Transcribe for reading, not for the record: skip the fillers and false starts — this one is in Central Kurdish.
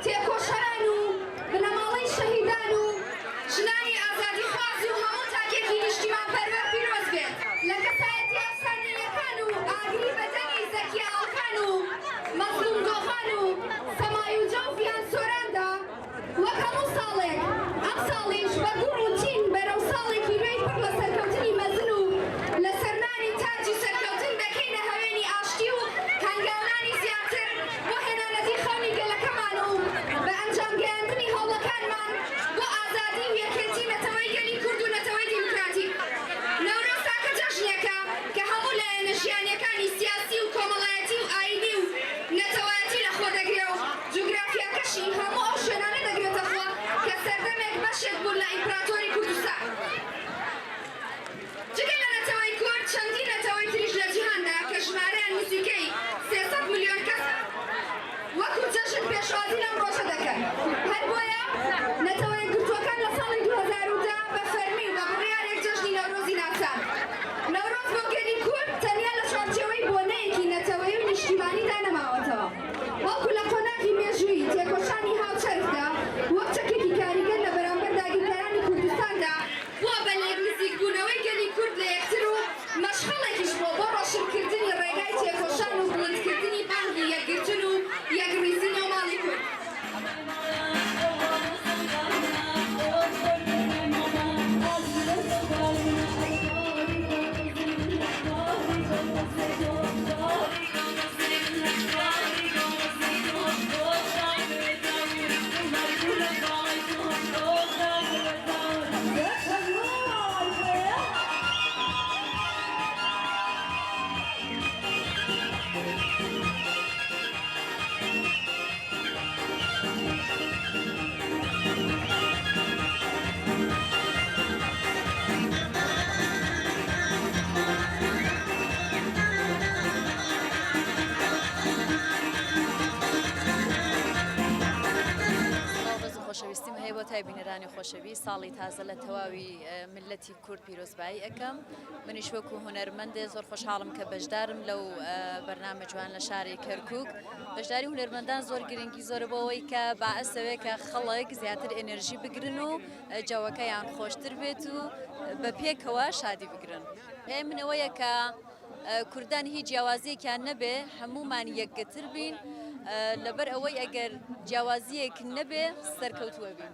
تێکۆشەران و بنەماڵەی شەهیدان و ژنانی ئازادی خواز و هەموو تاکێکی نیشتیمان پەروەر پیرۆز بێت لە کەسایەتی ئەفسانەیەکان و ئاگری بەدەنی زەکیاڵکان و مەزلوم دۆخان و سەمای و جەوفیان سۆراندا وەک هەموو ساڵێک ئەم ساڵیش بە گوڕ و تین بەرەو ساڵێکی نوێی پڕ لە سەرکەوتنی مەزن و لە سەرنانی تاجی سەرکەوتن دەکەینە هەوێنی ئاشتی و هەنگاوانی زیاتر بۆ هێنانەتی خەونی گەلەکەمان و بە ئەنجام گەیاندنی هەوڵەکانمان بۆ ئازادی و یەکێتی نەتەوەی گەلی کورد و نەتەوەی دیموکراتیک. نەورۆز تاکە جەژنێکە کە هەموو لایەنە ژیانیەکانی سیاسی و کۆمەڵایەتی و ئاینی و نەتەوایەتی لەخۆ دەگرێ و جوگرافیاکەشی هەموو ئەو شوێنانە دەگرێتە خۆ کە سەردەمێک بەشێک بوون لە ئیمپراتۆری کوردستان. جگە لە نەتەوەی کورد چەندین نەتەوەی تریش لە جیهاندا کە ژمارەیان نزیکەی 300 ملیۆن کەس وەکو جەژن پێشوازی لەم ڕۆژە دەکەن. هەر بۆیە نەتەوەی گرتوەکان لە ساڵی 2010 بە فەرمی و بە بڕیارێک جەژنی نەورۆزی ناسان. نەورۆز بۆ گەلی کورد تەنیا لە چوارچێوەی بۆنەیەکی نەتەوەی و نیشتیمانیدا نەماوەتەوە، بەڵکو لە قۆناغی مێژووی تێکۆشانی هاوچەرخدا وەک چەکێکی کاریگەر لە بەرامبەر داگیرکارانی کوردستاندا بووە بە لێک نزیکبوونەوەی گەلی کورد لە یەکتر و مەشغەڵێکیش بۆ ڕۆشنکردنی ڕێگای تێکۆشان و بڵندکردنی بانگی یەکگرتن و یەکڕیزی نێوماڵی کورد. خۆشەویستیم هەیە بۆ تایبینەرانی خۆشەوی ساڵی تازە لە تەواوی ملەتی کورد پیرۆزبایی ئەەکەم. منیش وەکو هونەرمەندێ زۆر خۆشحاڵم کە بەشدارم لەو بەرنامە جوان لە شاری کەرکووک. بەشداری هونەرمەندان زۆر گرنگی زۆر بۆەوەی کە باعثەوێ کە خەڵک زیاتر ئێنەرژی بگرن و جەوەکەیان خۆشتر بێت و بە پێکەوە شادی بگرن. پێم منەوەیە کە کوردان هیچ جیاوازیەکیان نەبێ، هەمومان یەکگەتر بین لەبەر ئەوەی ئەگەر جیاوازیەک نەبێ سەرکەوتووە بین.